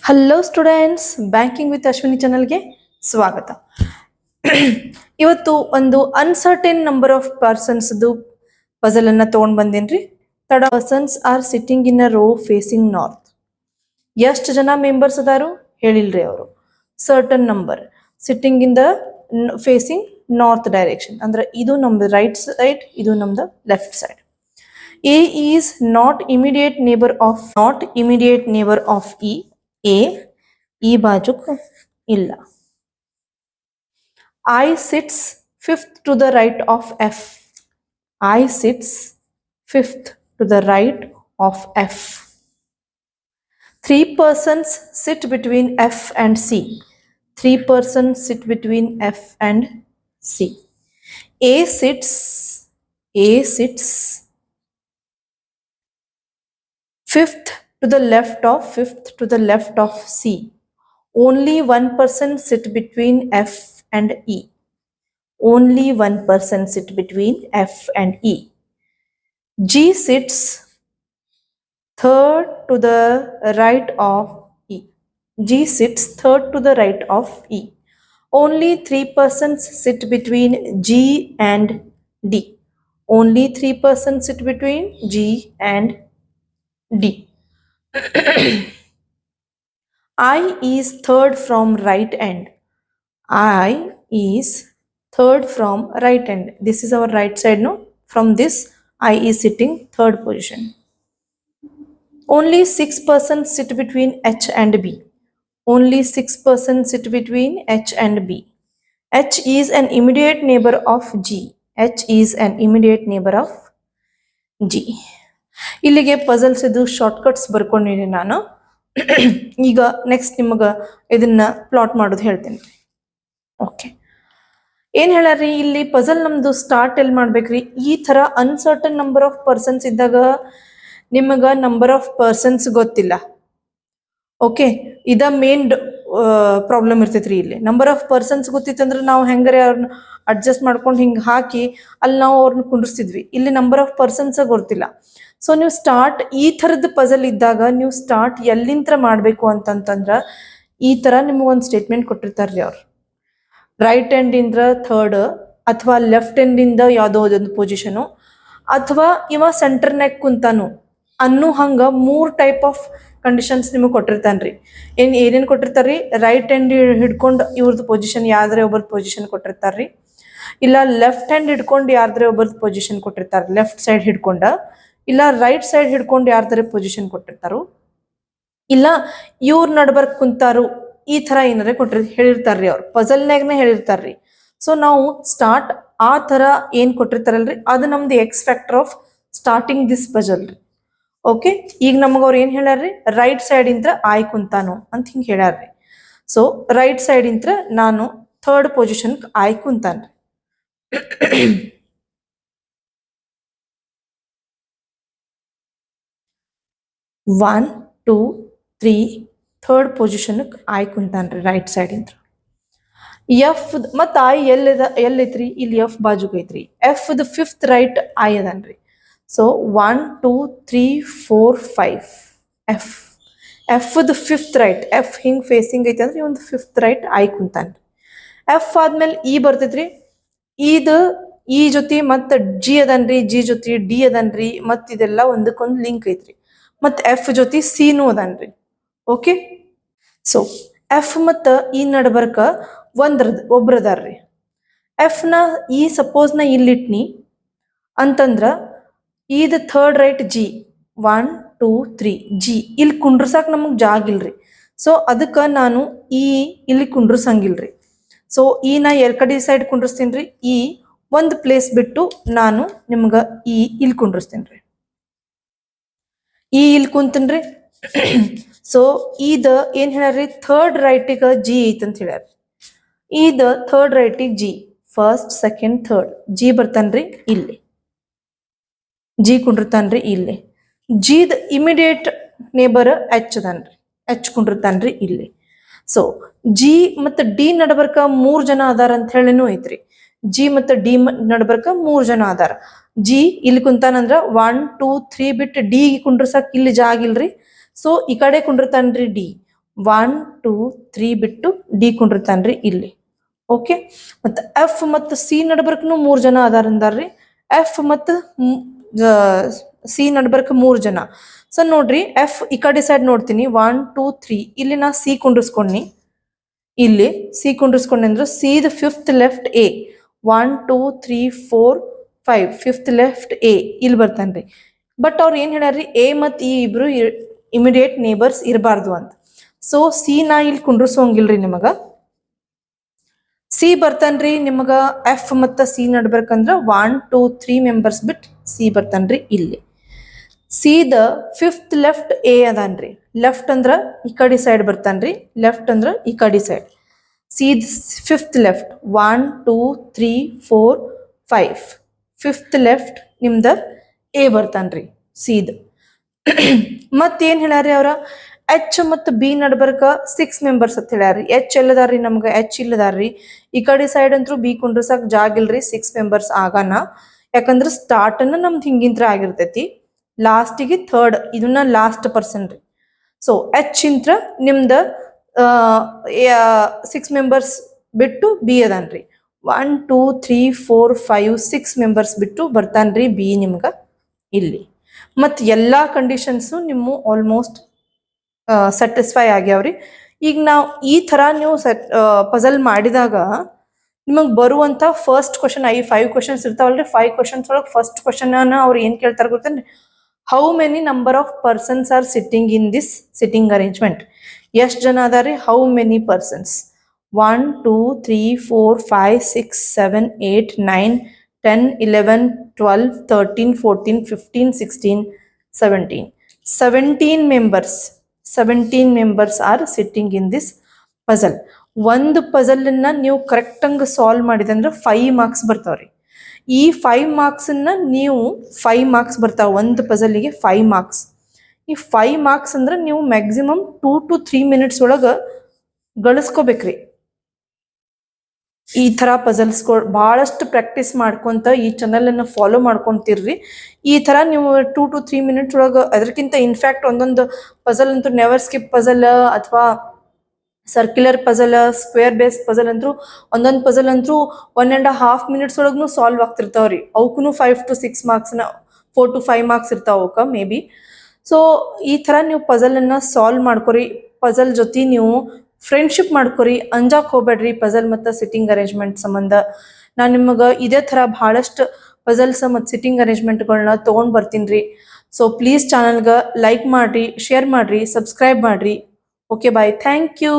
Hello students, banking with Ashwini ಚಾನಲ್ಗೆ ಸ್ವಾಗತ. ಇವತ್ತು ಒಂದು ಅನ್ಸರ್ಟೈನ್ ನಂಬರ್ ಆಫ್ ಪರ್ಸನ್ಸ್ದು ಪಜಲ್ ಅನ್ನ ತಗೊಂಡ್ ಬಂದೇನ್ರಿ. Persons are sitting in a row facing north. ಎಷ್ಟು ಜನ ಮೆಂಬರ್ಸ್ ಅದಾರು ಹೇಳಿಲ್ರಿ ಅವರು. Certain number sitting in the facing north direction ಅಂದ್ರೆ ಇದು ನಮ್ದು ರೈಟ್ ಸೈಡ್, ಇದು ನಮ್ದು left side. A is not immediate neighbor of E. A ಈ ಬಾಜುಕ್ ಇಲ್ಲ. I sits fifth to the right of F. I sits fifth to the right of F. 3 persons sit between F and C. 3 persons sit between F and C. A sits fifth to the left of C. Only one person sit between F and E. Only one person sit between F and E. G sits third to the right of E. G sits third to the right of E. Only 3 persons sit between G and D. Only 3 persons sit between G and D. I is third from right end. I is third from right end. This is our right side, no? From this, I is sitting third position. Only 6 persons sit between H and B. Only 6 persons sit between H and B. H is an immediate neighbor of G. H is an immediate neighbor of G. ಇಲ್ಲಿಗೆ puzzles ಇದು shortcuts ಬರ್ಕೊಂಡಿನಿ ನಾನು. ಈಗ next ನಿಮಗೆ ಇದನ್ನ plot ಮಾಡೋದು ಹೇಳ್ತೇನೆ. Okay, ಏನ್ ಹೇಳಾರ್ರಿ ಇಲ್ಲಿ ಪಜಲ್ ನಮ್ದು ಸ್ಟಾರ್ಟ್ ಎಲ್ಲಿ ಮಾಡ್ಬೇಕ್ರಿ? ಈ ತರ ಅನ್ಸರ್ಟನ್ ನಂಬರ್ ಆಫ್ ಪರ್ಸನ್ಸ್ ಇದ್ದಾಗ ನಿಮಗ ನಂಬರ್ ಆಫ್ ಪರ್ಸನ್ಸ್ ಗೊತ್ತಿಲ್ಲ. ಓಕೆ, ಇದ ಮೇನ್ ಪ್ರಾಬ್ಲಮ್ ಇರ್ತೈತ್ರಿ. ಇಲ್ಲಿ ನಂಬರ್ ಆಫ್ ಪರ್ಸನ್ಸ್ ಗೊತ್ತಿತ್ತಂದ್ರೆ ನಾವು ಹೆಂಗಾರೆ ಅವ್ರನ್ನ ಅಡ್ಜಸ್ಟ್ ಮಾಡ್ಕೊಂಡು ಹಿಂಗೆ ಹಾಕಿ ಅಲ್ಲಿ ನಾವು ಅವ್ರನ್ನ ಕುಂಡಿಸ್ತಿದ್ವಿ. ಇಲ್ಲಿ ನಂಬರ್ ಆಫ್ ಪರ್ಸನ್ಸ್ ಗೊತ್ತಿಲ್ಲ. ಸೊ ನೀವು ಸ್ಟಾರ್ಟ್ ಈ ಥರದ ಪಜಲ್ ಇದ್ದಾಗ ನೀವು ಸ್ಟಾರ್ಟ್ ಎಲ್ಲಿಂದ ಮಾಡಬೇಕು ಅಂತಂತಂದ್ರ ಈ ಥರ ನಿಮಗೊಂದು ಸ್ಟೇಟ್ಮೆಂಟ್ ಕೊಟ್ಟಿರ್ತಾರ್ರಿ ಅವ್ರು. ರೈಟ್ ಎಂಡಿಂದ ಥರ್ಡ್ ಅಥವಾ ಲೆಫ್ಟ್ ಎಂಡಿಂದ ಯಾವುದೋ ಒಂದು ಪೊಸಿಷನು ಅಥವಾ ಇವ ಸೆಂಟರ್ನಾಗ ಕುಂತಾನು ಅನ್ನೋ ಹಂಗ 3 ಟೈಪ್ ಆಫ್ ಕಂಡೀಷನ್ಸ್ ನಿಮಗೆ ಕೊಟ್ಟಿರ್ತಾನ್ರಿ. ಏನೇನು ಕೊಟ್ಟಿರ್ತಾರ್ರಿ? ರೈಟ್ ಹ್ಯಾಂಡ್ ಹಿಡ್ಕೊಂಡು ಇವ್ರದ್ದು ಪೊಸಿಷನ್ ಯಾವ್ದಾರೆ ಒಬ್ಬರದ್ದು ಪೊಸಿಷನ್ ಕೊಟ್ಟಿರ್ತಾರ್ರಿ. ಇಲ್ಲ ಲೆಫ್ಟ್ ಹ್ಯಾಂಡ್ ಹಿಡ್ಕೊಂಡು ಯಾರ್ದಾರೆ ಒಬ್ಬರದ್ದು ಪೊಸಿಷನ್ ಕೊಟ್ಟಿರ್ತಾರೆ, ಲೆಫ್ಟ್ ಸೈಡ್ ಹಿಡ್ಕೊಂಡ. ಇಲ್ಲ ರೈಟ್ ಸೈಡ್ ಹಿಡ್ಕೊಂಡು ಯಾರ್ದಾರೆ ಪೊಸಿಷನ್ ಕೊಟ್ಟಿರ್ತಾರು. ಇಲ್ಲ ಇವ್ರ ನಡ್ಬರ್ಕ್ ಕುಂತಾರು. ಈ ತರ ಏನಾರೆ ಹೇಳಿರ್ತಾರ್ರಿ ಅವ್ರು, ಪಜಲ್ನಾಗನೇ ಹೇಳಿರ್ತಾರ್ರಿ. ಸೊ ನಾವು ಸ್ಟಾರ್ಟ್ ಆ ತರ ಏನ್ ಕೊಟ್ಟಿರ್ತಾರಲ್ರಿ ಅದು ನಮ್ದು X factor of starting this puzzle ರೀ. ಓಕೆ, ಈಗ ನಮಗ ಅವ್ರು ಏನ್ ಹೇಳ್ಯಾರ್ರಿ? ರೈಟ್ ಸೈಡ್ ಇಂತ್ರ ಆಯ್ ಕುಂತಾನು ಅಂತ ಹಿಂಗೆ ಹೇಳ್ಯಾರ್ರಿ. ಸೊ ರೈಟ್ ಸೈಡ್ ಇಂತ್ರ ನಾನು ಥರ್ಡ್ ಪೊಸಿಷನ್ ಆಯ್ ಕುಂತಾನ್ರಿ. 1 2 3 ಥರ್ಡ್ ಪೊಸಿಷನ್ ಆಯ್ ಕುಂತಾನ್ರಿ ರೈಟ್ ಸೈಡ್ ಇಂತ್ರ. ಎಫ್ ಮತ್ತ ಆಯ್ ಎಲ್ಲೈತ್ರಿ? ಇಲ್ಲಿ ಎಫ್ ಬಾಜುಕ್ ಐತ್ರಿ. F the fifth right I ಅದನ್ರಿ. ಸೊ 1 2 3 4 5 ಎಫ್. F the fifth right, F ಹಿಂಗ್ ಫೇಸಿಂಗ್ ಐತಿ ಅಂದ್ರೆ ಒಂದು ಫಿಫ್ತ್ ರೈಟ್ ಆಯ್ ಕುಂತಾನ್ರಿ. ಎಫ್ ಆದ್ಮೇಲೆ ಇ ಬರ್ತೈತ್ರಿ. ಇದು ಇ ಜೊತೆ ಮತ್ತ ಜಿ ಅದನ್ರಿ, ಜಿ ಜೊತೆ ಡಿ ಅದನ್ರಿ, ಮತ್ ಇದೆಲ್ಲ ಒಂದಕ್ಕೊಂದು ಲಿಂಕ್ ಐತ್ರಿ. ಮತ್ ಎಫ್ ಜೊತೆ ಸಿನೂ ಅದನ್ರಿ. ಓಕೆ, ಸೊ ಎಫ್ ಮತ್ತ ಈ ನಡ್ಬರ್ಕ ಒಬ್ರದಾರ್ರಿ. ಎಫ್ ನ ಈ ಸಪೋಸ್ ನ ಇಲ್ಲಿಟ್ನಿ ಅಂತಂದ್ರ ಈದ ಥರ್ಡ್ ರೈಟ್ ಜಿ 1 2 3 ಜಿ ಇಲ್ಲಿ ಕುಂಡ್ರಸಾಕ್ ನಮಗ್ ಜಾಗ ಇಲ್ರಿ. ಸೊ ಅದಕ್ಕ ನಾನು ಈ ಇಲ್ಲಿ ಕುಂಡ್ರಸಂಗಿಲ್ರಿ. ಸೊ ಈ ನಾ ಕಡೆ ಸೈಡ್ ಕುಂಡ್ರಸ್ತೀನ್ರಿ. ಈ ಒಂದು ಪ್ಲೇಸ್ ಬಿಟ್ಟು ನಾನು ನಿಮ್ಗ ಈ ಇಲ್ಲಿ ಕುಂಡ್ರಸ್ತೀನ್ರಿ. ಈ ಇಲ್ಲಿ ಕುಂತನ್ರಿ. ಸೊ ಇದ ಏನ್ ಹೇಳ್ಯಾರ್ರಿ? ಥರ್ಡ್ ರೈಟಿಗ ಜಿ ಐತಂತ ಹೇಳ್ಯಾರ. ಇದ ಥರ್ಡ್ ರೈಟಿಗೆ G, first second third G ಬರ್ತಾನ್ರಿ ಇಲ್ಲಿ. ಜಿ ಕುಂಡಿರ್ತಾನ್ರಿ ಇಲ್ಲಿ. ಜಿದ ಇಮಿಡಿಯೇಟ್ ನೇಬರ್ ಎಚ್ ಅದನ್ರಿ. ಎಚ್ ಕುಂಡಿರ್ತಾನ್ರಿ ಇಲ್ಲಿ. ಸೊ ಜಿ ಮತ್ತು ಡಿ ನಡ್ಬರ್ಕ 3 ಜನ ಅದಾರ ಅಂತ ಹೇಳಿನೂ ಐತ್ರಿ. ಜಿ ಮತ್ತು ಡಿ ನಡ್ಬರ್ಕ 3 ಜನ ಅದಾರ. ಜಿ ಇಲ್ಲಿ ಕುಂತಾನಂದ್ರ 1 2 3 ಬಿಟ್ಟು ಡಿ ಕುಂಡ್ರಸಕ್ ಇಲ್ಲಿ ಜಾಗ ಇಲ್ರಿ. ಸೊ ಈ ಕಡೆ ಕುಂಡಿರ್ತಾನ್ರಿ ಡಿ. 1 2 3 ಬಿಟ್ಟು ಡಿ ಕುಂಡಿರ್ತಾನ್ರಿ ಇಲ್ಲಿ. ಓಕೆ, ಮತ್ತು ಎಫ್ ಮತ್ತು ಸಿ ನಡ್ಬರ್ಕ್ನು 3 ಜನ ಅದಾರ ಅಂದಾರ್ರಿ. ಎಫ್ ಮತ್ತು ಸಿ ನಡ್ಬರ್ಕ್ 3 ಜನ. ಸೊ ನೋಡ್ರಿ, ಎಫ್ ಈ ಕಡೆ ಸೈಡ್ ನೋಡ್ತೀನಿ 1 2 3 ಇಲ್ಲಿ ನಾ ಸಿ ಕುಂಡಿಸ್ಕೊಂಡಿ. ಇಲ್ಲಿ ಸಿ ಕುಂಡಿಸ್ಕೊಂಡೆ ಅಂದ್ರೆ ಸಿದ fifth left A 1 2 3 4 5 fifth left A ಇಲ್ಲಿ ಬರ್ತಾನ್ರಿ. ಬಟ್ ಅವ್ರು ಏನು ಹೇಳ್ಯಾರ್ರಿ, ಎ ಮತ್ತು ಇ ಇಬ್ರು ಇಮಿಡಿಯೇಟ್ ನೇಬರ್ಸ್ ಇರಬಾರ್ದು ಅಂತ. ಸೊ ಸಿ ನಾ ಇಲ್ಲಿ ಕುಂಡ್ರಸೋಂಗಿಲ್ರಿ. ನಿಮಗ ಸಿ ಬರ್ತಾನ್ರಿ. ನಿಮಗ ಎಫ್ ಮತ್ತು ಸಿ ನಡ್ಬೇಕಂದ್ರ 1 2 3 ಮೆಂಬರ್ಸ್ ಬಿಟ್ಟು ಸಿ ಬರ್ತಾನ್ರಿ ಇಲ್ಲಿ. ಸಿದ ಫಿಫ್ತ್ ಲೆಫ್ಟ್ ಎ ಅದಾನ್ರಿ. ಲೆಫ್ಟ್ ಅಂದ್ರ ಈ ಕಡೆ ಸೈಡ್ ಬರ್ತಾನ್ರಿ, ಲೆಫ್ಟ್ ಅಂದ್ರ ಈ ಕಡೆ ಸೈಡ್. ಸಿದ್ ಫಿಫ್ತ್ ಲೆಫ್ಟ್ 1 2 3 4 5 ಫಿಫ್ತ್ ಲೆಫ್ಟ್ ನಿಮ್ದ ಎ ಬರ್ತಾನ್ರಿ ಸಿದ್. ಮತ್ತೇನು ಹೇಳ್ಯಾರಿ ಅವ್ರ, ಎಚ್ ಮತ್ತು ಬಿ ನಡ್ಬರ್ಕ 6 ಮೆಂಬರ್ಸ್ ಅಂತ ಹೇಳ್ಯಾರಿ. ಎಚ್ ಎಲ್ಲದಾರ್ರಿ, ನಮ್ಗೆ ಎಚ್ ಇಲ್ಲದಾರ್ರಿ. ಈ ಕಡೆ ಸೈಡ್ ಅಂತೂ ಬಿ ಕುಂಡ್ರಸಕ್ ಜಾಗ ಇಲ್ರಿ 6 ಮೆಂಬರ್ಸ್ ಆಗಾನ. ಯಾಕಂದ್ರೆ ಸ್ಟಾರ್ಟನ್ನು ನಮ್ದು ಹಿಂಗಿಂತ್ರ ಆಗಿರ್ತೈತಿ, ಲಾಸ್ಟಿಗೆ ಥರ್ಡ್ ಇದನ್ನ ಲಾಸ್ಟ್ ಪರ್ಸನ್ ರೀ. ಸೊ ಎಚ್ ಇಂತ್ರ ನಿಮ್ದು 6 ಮೆಂಬರ್ಸ್ ಬಿಟ್ಟು ಬಿ ಅದಾನ್ರಿ. 1 2 3 4 5 6 ಮೆಂಬರ್ಸ್ ಬಿಟ್ಟು ಬರ್ತಾನ್ರಿ ಬಿ ನಿಮ್ಗೆ ಇಲ್ಲಿ. ಮತ್ತು ಎಲ್ಲ ಕಂಡೀಷನ್ಸು ನಿಮ್ಮ ಆಲ್ಮೋಸ್ಟ್ ಸ್ಯಾಟಿಸ್ಫೈ ಆಗ್ಯಾವ್ರಿ. ಈಗ ನಾವು ಈ ಥರ ನೀವು ಪಜಲ್ ಮಾಡಿದಾಗ ನಿಮಗೆ ಬರುವಂಥ ಫಸ್ಟ್ ಕ್ವಶನ್ 5 ಕ್ವಶನ್ಸ್ ಇರ್ತಾವಲ್ರಿ. 5 ಕ್ವಶನ್ಸ್ ಒಳಗೆ ಫಸ್ಟ್ ಕ್ವಶನ್ ಅವ್ರು ಏನು ಕೇಳ್ತಾರೆ ಗೊತ್ತೇನ್ರಿ, how many number of persons are sitting in this sitting arrangement. ಎಷ್ಟು ಜನ ಅದಾರಿ, how many persons. 1 2 3 4 5 6 7 8 9 10 11 12 13 14 15 16 17 17 members are sitting in this puzzle. ಒಂದು ಪಜಲನ್ನ ನೀವು ಕರೆಕ್ಟಂಗೆ ಸಾಲ್ವ್ ಮಾಡಿದಂದ್ರೆ 5 ಮಾರ್ಕ್ಸ್ ಬರ್ತಾವ್ರಿ. ಈ 5 ಮಾರ್ಕ್ಸನ್ನ ನೀವು 5 ಮಾರ್ಕ್ಸ್ ಬರ್ತಾವೆ ಒಂದು ಪಜಲಿಗೆ 5 ಮಾರ್ಕ್ಸ್. ಈ 5 ಮಾರ್ಕ್ಸ್ ಅಂದ್ರೆ ನೀವು ಮ್ಯಾಕ್ಸಿಮಮ್ 2 to 3 ಮಿನಿಟ್ಸ್ ಒಳಗೆ ಗಳಿಸ್ಕೋಬೇಕ್ರಿ. ಈ ಥರ ಪಜಲ್ಸ್ಗಳು ಭಾಳಷ್ಟು ಪ್ರಾಕ್ಟೀಸ್ ಮಾಡ್ಕೊತ ಈ ಚಾನಲನ್ನು ಫಾಲೋ ಮಾಡ್ಕೊತಿರ್ರಿ. ಈ ಥರ ನೀವು 2 to 3 ಮಿನಿಟ್ಸ್ ಒಳಗೆ, ಅದಕ್ಕಿಂತ ಇನ್ಫ್ಯಾಕ್ಟ್ ಒಂದೊಂದು ಪಜಲ್ ಅಂತೂ ನೆವರ್ ಸ್ಕಿಪ್ ಪಜಲ್ ಅಥವಾ circular puzzle, square base puzzle ಅಂತೂ ಒಂದೊಂದು ಪಜಲ್ ಅಂತೂ 1.5 ಮಿನಿಟ್ಸ್ ಒಳಗೂ ಸಾಲ್ವ್ ಆಗ್ತಿರ್ತಾವ್ರಿ. ಅವಕ್ಕೂ 5 to 6 ಮಾರ್ಕ್ಸ್ನ 4 to 5 ಮಾರ್ಕ್ಸ್ ಇರ್ತಾವ ಅವಕ್ಕೆ ಮೇ ಬಿ. ಸೊ ಈ ಥರ ನೀವು ಪಜಲನ್ನು ಸಾಲ್ವ್ ಮಾಡ್ಕೊರಿ. ಪಜಲ್ ಜೊತೆ ನೀವು ಫ್ರೆಂಡ್ಶಿಪ್ ಮಾಡ್ಕೊರಿ, ಅಂಜಾಕ್ ಹೋಗ್ಬೇಡ್ರಿ ಪಜಲ್ ಮತ್ತು ಸಿಟ್ಟಿಂಗ್ ಅರೇಂಜ್ಮೆಂಟ್ ಸಂಬಂಧ. ನಾನು ನಿಮಗೆ ಇದೇ ಥರ ಭಾಳಷ್ಟು ಪಜಲ್ಸ್ ಮತ್ತು ಸಿಟ್ಟಿಂಗ್ ಅರೇಂಜ್ಮೆಂಟ್ಗಳನ್ನ ತೊಗೊಂಡು ಬರ್ತೀನಿ ರೀ. ಸೊ ಪ್ಲೀಸ್ ಚಾನಲ್ಗೆ ಲೈಕ್ ಮಾಡಿರಿ, ಶೇರ್ ಮಾಡಿರಿ, ಸಬ್ಸ್ಕ್ರೈಬ್ ಮಾಡಿರಿ. Okay bye, thank you.